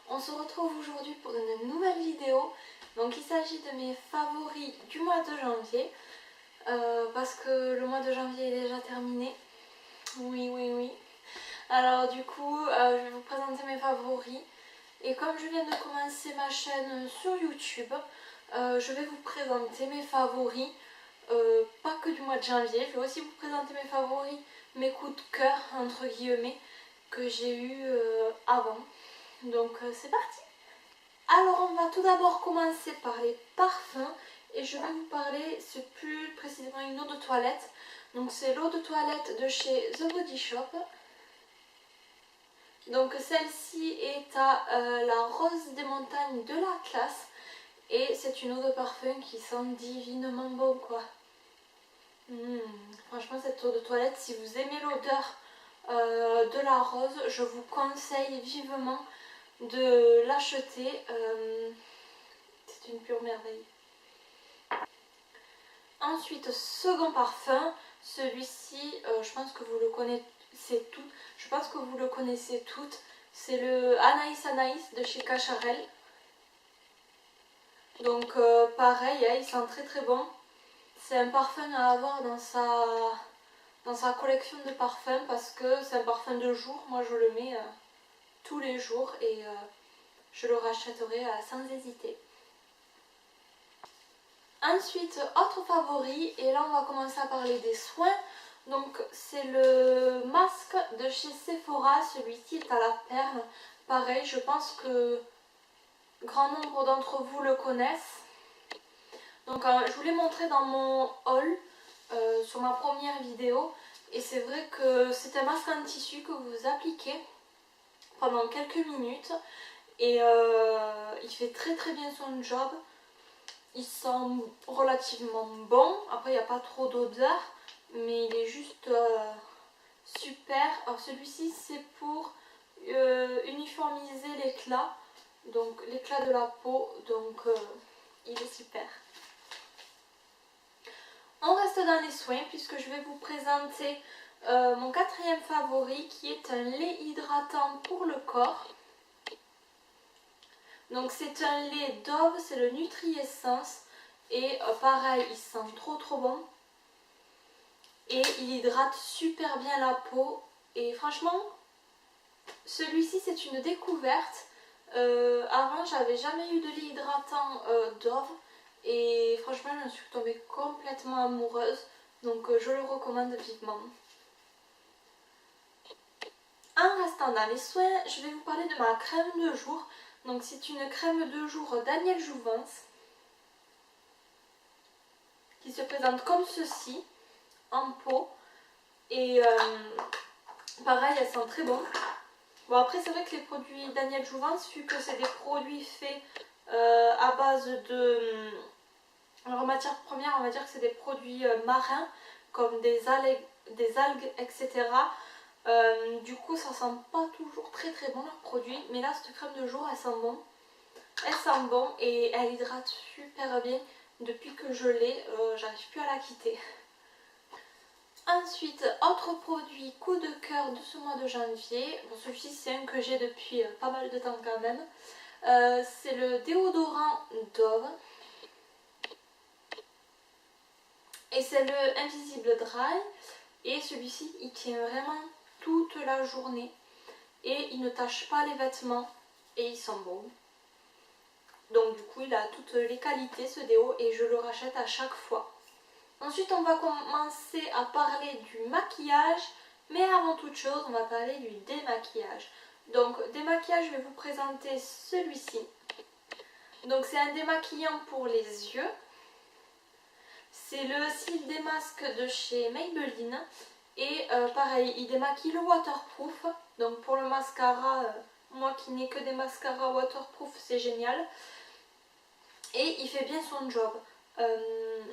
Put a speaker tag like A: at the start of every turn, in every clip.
A: On se retrouve aujourd'hui pour une nouvelle vidéo. Donc il s'agit de mes favoris du mois de janvier. Parce que le mois de janvier est déjà terminé. Oui. Alors du coup, je vais vous présenter mes favoris. Et comme je viens de commencer ma chaîne sur YouTube, je vais vous présenter mes favoris. Pas que du mois de janvier, je vais aussi vous présenter mes favoris, mes coups de cœur entre guillemets que j'ai eu avant. Donc c'est parti. Alors on va tout d'abord commencer par les parfums et je vais vous parler, c'est plus précisément une eau de toilette. Donc c'est l'eau de toilette de chez The Body Shop. Donc celle-ci est à la rose des montagnes de la classe et c'est une eau de parfum qui sent divinement bon quoi. Franchement cette eau de toilette, si vous aimez l'odeur de la rose, je vous conseille vivement de l'acheter. C'est une pure merveille. Ensuite, second parfum, celui-ci, je pense que vous le connaissez toutes. Je pense que vous le connaissez toutes. C'est le Anaïs de chez Cacharel. Donc pareil, il sent très bon. C'est un parfum à avoir dans sa collection de parfums parce que c'est un parfum de jour. Moi je le mets tous les jours et je le rachèterai sans hésiter. Ensuite, autre favori, et là on va commencer à parler des soins. Donc c'est le masque de chez Sephora, celui-ci est à la perle. Pareil, je pense que grand nombre d'entre vous le connaissent. Donc je vous l'ai montré dans mon haul sur ma première vidéo. Et c'est vrai que c'est un masque en tissu que vous appliquez pendant quelques minutes. Et il fait très bien son job. Il sent relativement bon. Après il n'y a pas trop d'odeur. Mais il est juste super. Alors celui-ci c'est pour uniformiser l'éclat. Donc l'éclat de la peau. Donc il est super. On reste dans les soins puisque je vais vous présenter mon quatrième favori qui est un lait hydratant pour le corps. Donc c'est un lait Dove, c'est le Nutri-Essence et pareil il sent trop bon et il hydrate super bien la peau et franchement celui-ci c'est une découverte. Avant j'avais jamais eu de lait hydratant Dove et franchement je suis tombée complètement amoureuse donc je le recommande vivement. En restant dans les soins, je vais vous parler de ma crème de jour. Donc c'est une crème de jour Daniel Jouvence qui se présente comme ceci en pot et pareil elle sent très bon. Bon après c'est vrai que les produits Daniel Jouvence, vu que c'est des produits faits à base de... Alors en matière première on va dire que c'est des produits marins comme des algues etc. Du coup ça sent pas toujours très bon leurs produits, mais là cette crème de jour elle sent bon. Elle sent bon et elle hydrate super bien. Depuis que je l'ai, j'arrive plus à la quitter. Ensuite, autre produit coup de cœur de ce mois de janvier. Bon, celui-ci c'est un que j'ai depuis pas mal de temps quand même. C'est le déodorant Dove. Et c'est le Invisible Dry. Et celui-ci il tient vraiment toute la journée. Et il ne tache pas les vêtements. Et il sent bon. Donc du coup il a toutes les qualités ce déo et je le rachète à chaque fois. Ensuite on va commencer à parler du maquillage. Mais avant toute chose on va parler du démaquillage. Donc démaquillage, je vais vous présenter celui-ci. Donc c'est un démaquillant pour les yeux. C'est le Cils Démasque de chez Maybelline. Et pareil il démaquille le waterproof. Donc pour le mascara, moi qui n'ai que des mascaras waterproof c'est génial. Et il fait bien son job.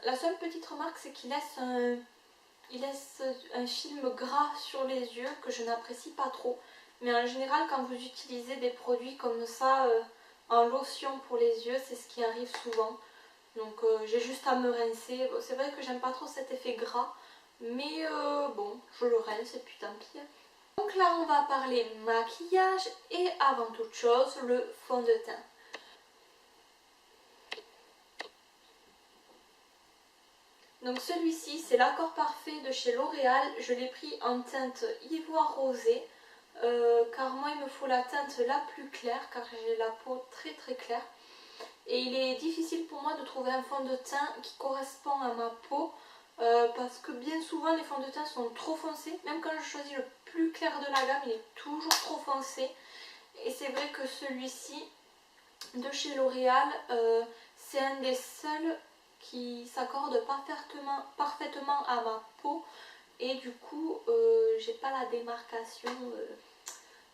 A: La seule petite remarque c'est qu'il laisse un film gras sur les yeux que je n'apprécie pas trop. Mais en général quand vous utilisez des produits comme ça en lotion pour les yeux, c'est ce qui arrive souvent. Donc j'ai juste à me rincer. Bon, c'est vrai que j'aime pas trop cet effet gras. Mais bon, je le rince et puis tant pis. Donc là on va parler maquillage et avant toute chose le fond de teint. Donc celui-ci c'est l'accord parfait de chez L'Oréal, je l'ai pris en teinte ivoire rosé car moi il me faut la teinte la plus claire car j'ai la peau très claire et il est difficile pour moi de trouver un fond de teint qui correspond à ma peau parce que bien souvent les fonds de teint sont trop foncés, même quand je choisis le plus clair de la gamme il est toujours trop foncé et c'est vrai que celui-ci de chez L'Oréal c'est un des seuls qui s'accorde parfaitement à ma peau et du coup j'ai pas la démarcation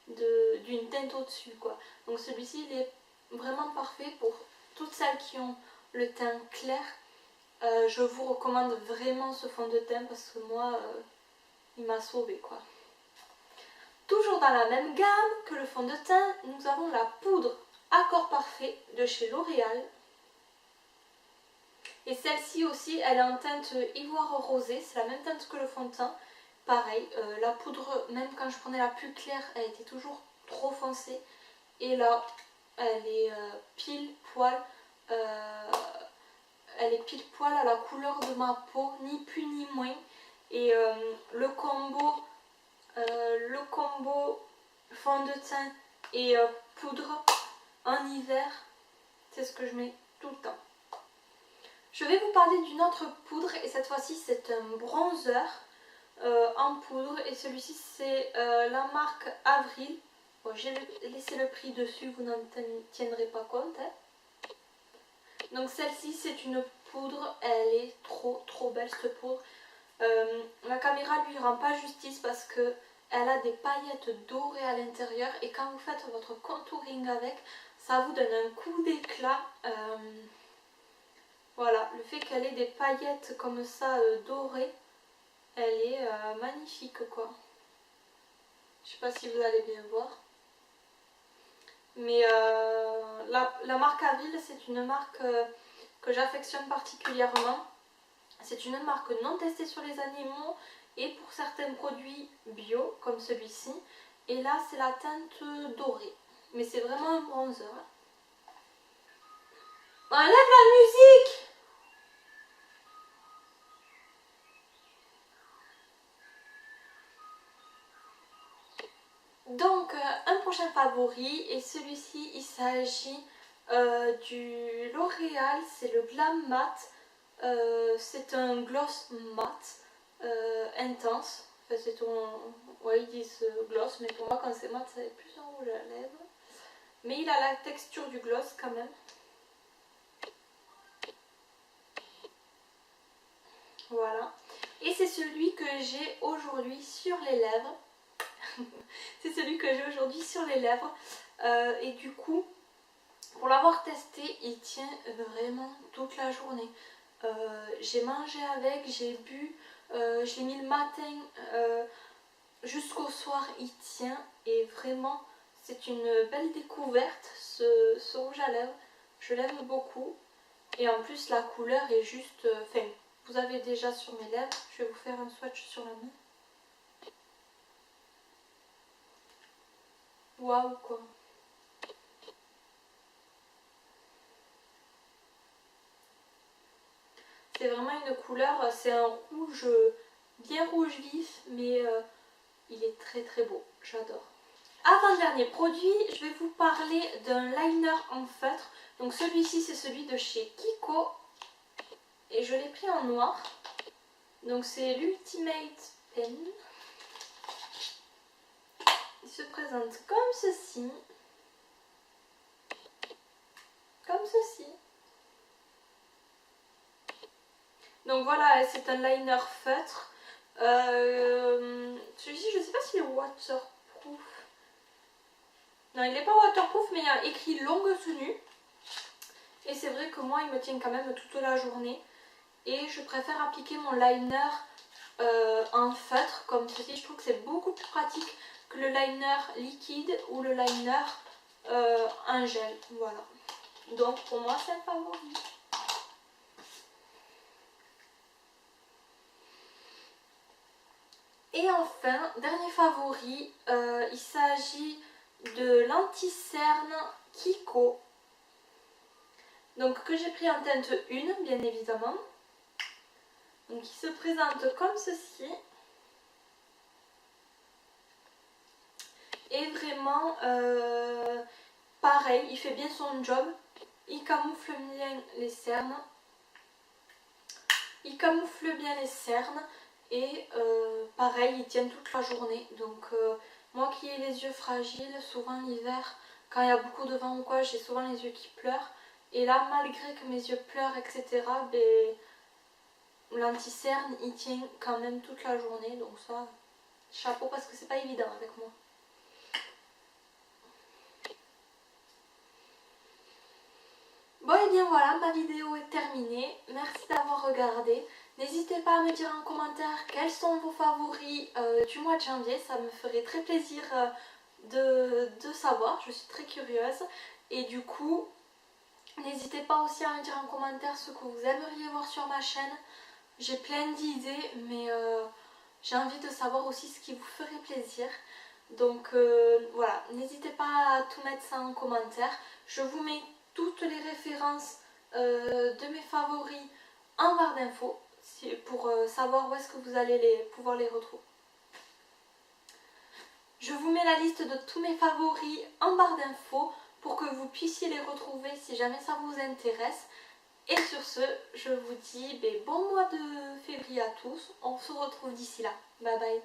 A: d'une teinte au dessus quoi. Donc celui-ci il est vraiment parfait pour toutes celles qui ont le teint clair. Je vous recommande vraiment ce fond de teint parce que moi il m'a sauvé quoi. Toujours dans la même gamme que le fond de teint, nous avons la poudre Accord Parfait de chez L'Oréal. Et celle-ci aussi, elle est en teinte ivoire rosé, c'est la même teinte que le fond de teint. Pareil, la poudre, même quand je prenais la plus claire, elle était toujours trop foncée. Et là, elle est pile poil à la couleur de ma peau, ni plus ni moins. Et le combo fond de teint et poudre en hiver, c'est ce que je mets tout le temps. Je vais vous parler d'une autre poudre et cette fois-ci c'est un bronzer en poudre et celui-ci c'est la marque Avril. Bon, j'ai laissé le prix dessus, vous n'en tiendrez pas compte. Hein. Donc celle-ci c'est une poudre, elle est trop belle cette poudre. La caméra lui rend pas justice parce que elle a des paillettes dorées à l'intérieur et quand vous faites votre contouring avec, ça vous donne un coup d'éclat. Voilà, le fait qu'elle ait des paillettes comme ça dorées, elle est magnifique quoi. Je sais pas si vous allez bien voir. Mais la marque Avril, c'est une marque que j'affectionne particulièrement. C'est une marque non testée sur les animaux et pour certains produits bio comme celui-ci. Et là, c'est la teinte dorée. Mais c'est vraiment un bronzer. Enlève la musique! Donc un prochain favori et celui-ci il s'agit du L'Oréal, c'est le Glam Matte, c'est un gloss mat intense, enfin c'est un, ouais ils disent gloss mais pour moi quand c'est mat c'est plus un rouge à lèvres, mais il a la texture du gloss quand même. Voilà, et c'est celui que j'ai aujourd'hui sur les lèvres. C'est celui que j'ai aujourd'hui sur les lèvres et du coup pour l'avoir testé il tient vraiment toute la journée. J'ai mangé avec, j'ai bu, je l'ai mis le matin jusqu'au soir, il tient et vraiment c'est une belle découverte ce rouge à lèvres, je l'aime beaucoup et en plus la couleur est juste, enfin vous avez déjà sur mes lèvres, je vais vous faire un swatch sur la main. Waouh quoi. C'est vraiment une couleur, c'est un rouge bien rouge vif mais il est très beau, j'adore. Avant-dernier produit, je vais vous parler d'un liner en feutre. Donc celui-ci c'est celui de chez Kiko et je l'ai pris en noir. Donc c'est l'Ultimate Pen. Il se présente comme ceci. Comme ceci. Donc voilà, c'est un liner feutre. Celui-ci, je ne sais pas s'il est waterproof. Non, il n'est pas waterproof, mais il y a écrit longue tenue. Et c'est vrai que moi, il me tient quand même toute la journée. Et je préfère appliquer mon liner en feutre, comme ceci. Je trouve que c'est beaucoup plus pratique que le liner liquide ou le liner en gel. Voilà. Donc pour moi, c'est un favori. Et enfin, dernier favori, il s'agit de l'anti-cerne Kiko. Donc que j'ai pris en teinte 1 bien évidemment. Donc il se présente comme ceci. Et vraiment pareil, il fait bien son job. Il camoufle bien les cernes. Il camoufle bien les cernes. Et pareil, il tient toute la journée. Donc moi qui ai les yeux fragiles, souvent l'hiver, quand il y a beaucoup de vent ou quoi, j'ai souvent les yeux qui pleurent. Et là, malgré que mes yeux pleurent, etc., ben, l'anti-cerne, il tient quand même toute la journée. Donc ça, chapeau parce que c'est pas évident avec moi. Bon et bien voilà, ma vidéo est terminée. Merci d'avoir regardé. N'hésitez pas à me dire en commentaire quels sont vos favoris du mois de janvier. Ça me ferait très plaisir de savoir. Je suis très curieuse. Et du coup, n'hésitez pas aussi à me dire en commentaire ce que vous aimeriez voir sur ma chaîne. J'ai plein d'idées, mais j'ai envie de savoir aussi ce qui vous ferait plaisir. Donc voilà, n'hésitez pas à tout mettre ça en commentaire. Je vous mets toutes les références de mes favoris en barre d'infos pour savoir où est-ce que vous allez pouvoir les retrouver. Je vous mets la liste de tous mes favoris en barre d'infos pour que vous puissiez les retrouver si jamais ça vous intéresse. Et sur ce, je vous dis bon mois de février à tous. On se retrouve d'ici là. Bye bye.